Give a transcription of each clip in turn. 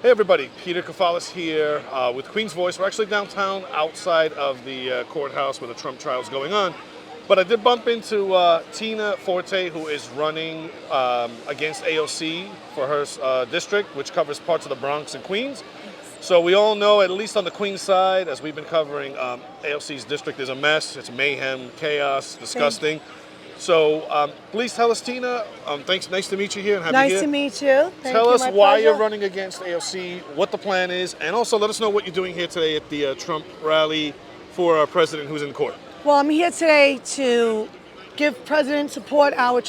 Hey everybody, Peter Kefalas here with Queen's Voice. We're actually downtown outside of the courthouse where the Trump trial is going on. But I did bump into Forte, who is running against AOC for her district, which covers parts of the Bronx and Queens. So we all know, at least on the Queens side, as we've been covering, AOC's district is a mess. It's mayhem, chaos, disgusting. So please tell us, Tina, thanks, nice to meet you here and have you here. Nice to meet you. Tell us why you're running against AOC, what the plan is, and also let us know what you're doing here today at the Trump rally for our president who's in court. Well, I'm here today to give President support, our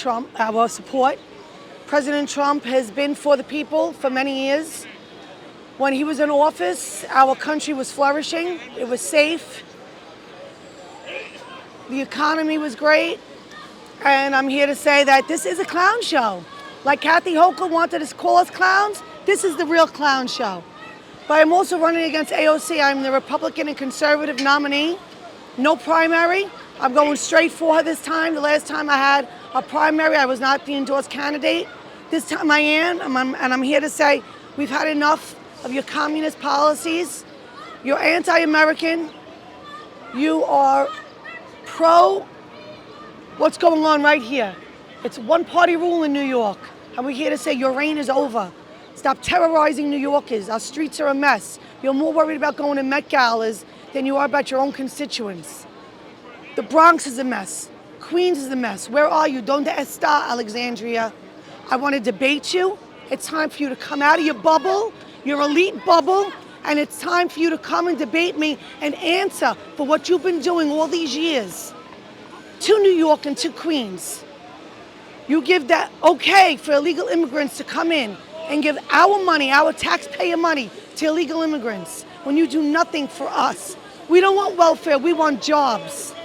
support. President Trump has been for the people for many years. When he was in office, our country was flourishing. It was safe. The economy was great. And I'm here to say that this is a clown show. Like Kathy Hochul wanted to call us clowns, this is the real clown show. But I'm also running against AOC. I'm the Republican and conservative nominee. No primary. I'm going straight for her this time. The last time I had a primary, I was not the endorsed candidate. This time I am, and I'm here to say we've had enough of your communist policies. You're anti-American. You are pro what's going on right here. It's one-party rule in New York, and we're here to say your reign is over. Stop terrorizing New Yorkers. Our streets are a mess. You're more worried about going to Met Galas than you are about your own constituents. The Bronx is a mess. Queens is a mess. Where are you? Donde está, Alexandria? I want to debate you. It's time for you to come out of your bubble, your elite bubble, and it's time for you to come and debate me and answer for what you've been doing all these years to New York and to Queens. You give that okay for illegal immigrants to come in and give our money, our taxpayer money, to illegal immigrants when you do nothing for us. We don't want welfare, we want jobs.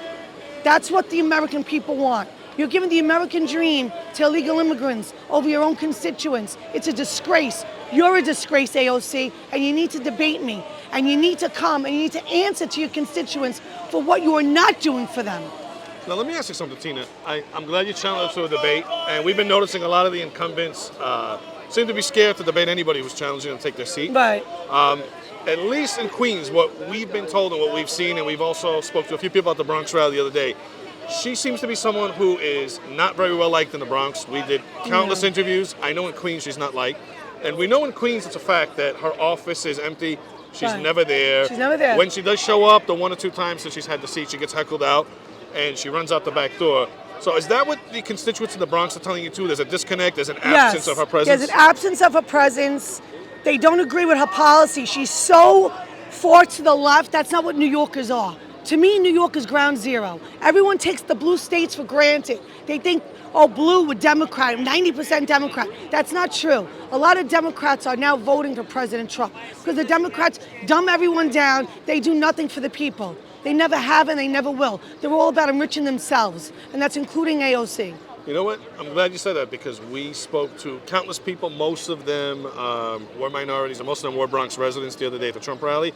That's what the American people want. You're giving the American dream to illegal immigrants over your own constituents. It's a disgrace. You're a disgrace, AOC, and you need to debate me. And you need to come and you need to answer to your constituents for what you are not doing for them. Now let me ask you something, Tina. I'm glad you challenged to a debate, and we've been noticing a lot of the incumbents seem to be scared to debate anybody who's challenging them to take their seat. Right. At least in Queens, what we've been told and what we've seen, and we've also spoke to a few people at the Bronx rally the other day, she seems to be someone who is not very well liked in the Bronx. We did countless interviews. I know in Queens she's not liked. And we know in Queens it's a fact that her office is empty. She's never there. She's never there. When she does show up, the one or two times that she's had the seat, she gets heckled out and she runs out the back door. So is that what the constituents in the Bronx are telling you too? There's a disconnect, there's an absence of her presence? There's an absence of her presence. They don't agree with her policy. She's so far to the left. That's not what New Yorkers are. To me, New York is ground zero. Everyone takes the blue states for granted. They think, oh, blue with Democrat, 90% Democrat. That's not true. A lot of Democrats are now voting for President Trump because the Democrats dumb everyone down. They do nothing for the people. They never have and they never will. They're all about enriching themselves, and that's including AOC. You know what? I'm glad you said that because we spoke to countless people. Most of them were minorities, and most of them were Bronx residents the other day at the Trump rally.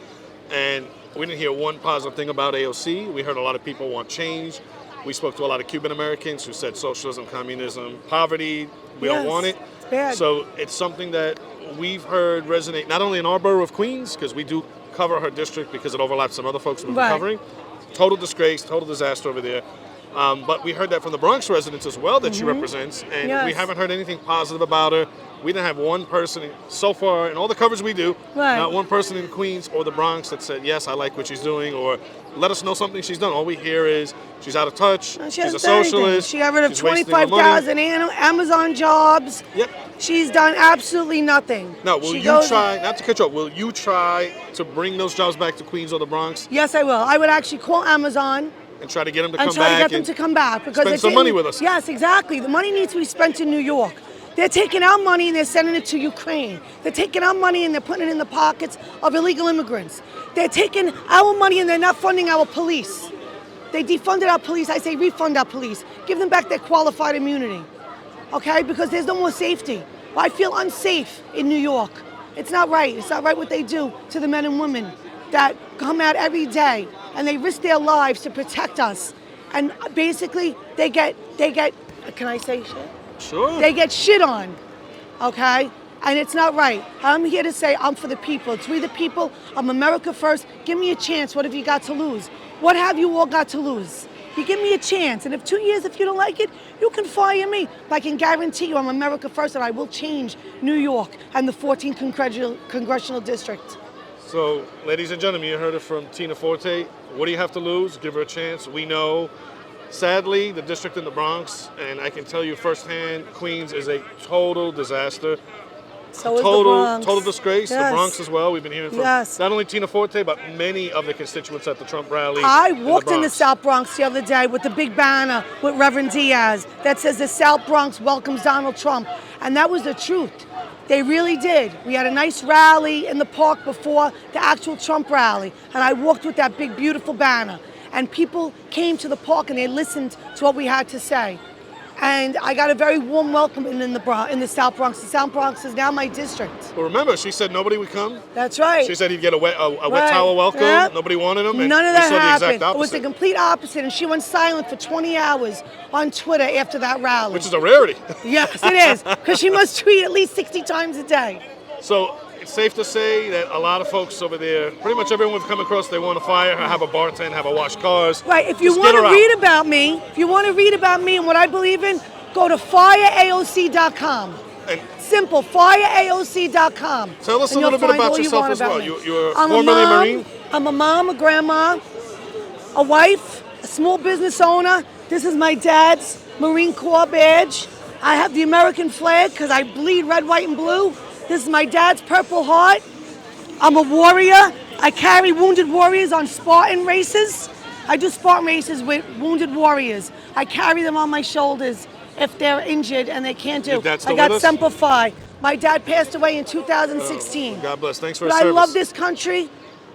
And we didn't hear one positive thing about AOC. We heard a lot of people want change. We spoke to a lot of Cuban Americans who said socialism, communism, poverty, we don't want it. It's bad. So it's something that we've heard resonate not only in our borough of Queens, because we do cover her district because it overlaps some other folks we've been covering. Total disgrace, total disaster over there. But we heard that from the Bronx residents as well that she represents, and we haven't heard anything positive about her. We didn't have one person so far in all the coverage we do, not one person in Queens or the Bronx that said, yes, I like what she's doing, or let us know something she's done. All we hear is she's out of touch, she's a socialist. She got rid of 25,000 Amazon jobs. Yep. She's done absolutely nothing. Now, will you try, not to cut you off, will you try to bring those jobs back to Queens or the Bronx? Yes, I will. I would actually call Amazon. And try to get them to come back. And try to get them to come back. Because spend some money with us. Yes, exactly. The money needs to be spent in New York. They're taking our money and they're sending it to Ukraine. They're taking our money and they're putting it in the pockets of illegal immigrants. They're taking our money and they're not funding our police. They defunded our police. I say refund our police. Give them back their qualified immunity. Okay? Because there's no more safety. I feel unsafe in New York. It's not right. It's not right what they do to the men and women that come out every day and they risk their lives to protect us. And basically, they get, can I say shit? Sure. They get shit on, okay? And it's not right. I'm here to say I'm for the people. It's we the people. I'm America first. Give me a chance. What have you got to lose? What have you all got to lose? You give me a chance. And if 2 years, if you don't like it, you can fire me. But I can guarantee you I'm America first and I will change New York and the 14th congressional district. So, ladies and gentlemen, you heard it from Tina Forte. What do you have to lose? Give her a chance. We know, sadly, the district in the Bronx, and I can tell you firsthand, Queens is a total disaster. So is the Bronx. Total disgrace. Yes. The Bronx as well. We've been hearing from not only Tina Forte, but many of the constituents at the Trump rally. I walked in the South Bronx the other day with the big banner with Reverend Diaz that says the South Bronx welcomes Donald Trump. And that was the truth. They really did. We had a nice rally in the park before the actual Trump rally. And I walked with that big, beautiful banner. And people came to the park and they listened to what we had to say. And I got a very warm welcome in the South Bronx. The South Bronx is now my district. Well, remember, she said nobody would come. That's right. She said he'd get a wet towel welcome. Yep. Nobody wanted him. And none of that we saw happened. The exact opposite. It was the complete opposite. And she went silent for 20 hours on Twitter after that rally. Which is a rarity. Yes, it is. Because she must tweet at least 60 times a day. So it's safe to say that a lot of folks over there, pretty much everyone we've come across, they want to fire her, have a bartend, have a wash cars. Right. If you want to read about me, and what I believe in, go to fireaoc.com. And simple, fireaoc.com. Tell us a little bit about yourself as well. You're formerly a Marine? I'm a mom, a grandma, a wife, a small business owner. This is my dad's Marine Corps badge. I have the American flag because I bleed red, white, and blue. This is my dad's Purple Heart. I'm a warrior. I carry wounded warriors on Spartan races. I do Spartan races with wounded warriors. I carry them on my shoulders if they're injured and they can't do. I got Semper Fi. My dad passed away in 2016. God bless. Thanks for his service. service. I love this country.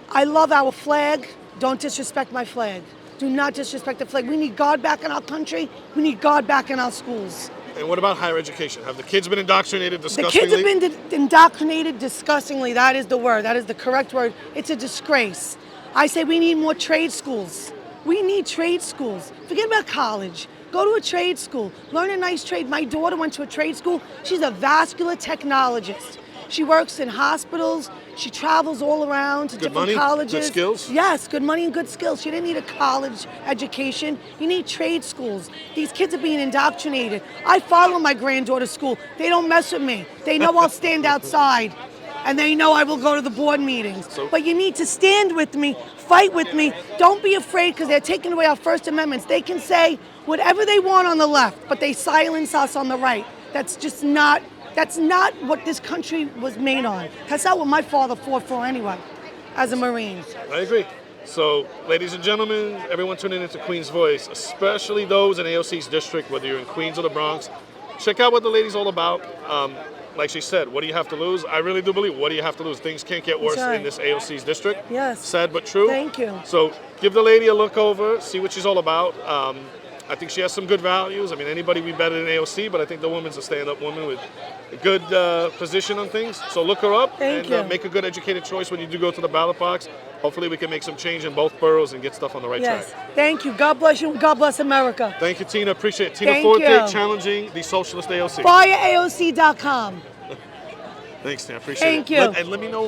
I love our flag. Don't disrespect my flag. Do not disrespect the flag. We need God back in our country. We need God back in our schools. And what about higher education? Have the kids been indoctrinated disgustingly? The kids have been indoctrinated disgustingly. That is the word. That is the correct word. It's a disgrace. I say we need more trade schools. We need trade schools. Forget about college. Go to a trade school. Learn a nice trade. My daughter went to a trade school. She's a vascular technologist. She works in hospitals. She travels all around to different colleges. Good skills? Yes, good money and good skills. She didn't need a college education. You need trade schools. These kids are being indoctrinated. I follow my granddaughter's school. They don't mess with me. They know I'll stand outside. And they know I will go to the board meetings. But you need to stand with me, fight with me. Don't be afraid because they're taking away our First Amendments. They can say whatever they want on the left, but they silence us on the right. That's not what this country was made on. That's not what my father fought for anyway, as a Marine. I agree. So, ladies and gentlemen, everyone tuning into Queen's Voice, especially those in AOC's district, whether you're in Queens or the Bronx, check out what the lady's all about. Like she said, what do you have to lose? I really do believe, what do you have to lose? Things can't get worse in this AOC's district. Yes. Sad but true. Thank you. So give the lady a look over, see what she's all about. I think she has some good values. I mean, anybody would be better than AOC, but I think the woman's a stand-up woman with a good position on things. So look her up and make a good educated choice when you do go to the ballot box. Hopefully we can make some change in both boroughs and get stuff on the right track. Thank you. God bless you and God bless America. Thank you, Tina. Appreciate it. Tina Forte challenging the socialist AOC. FireAOC.com. Thanks, Tina. Appreciate it. Thank you. And let me know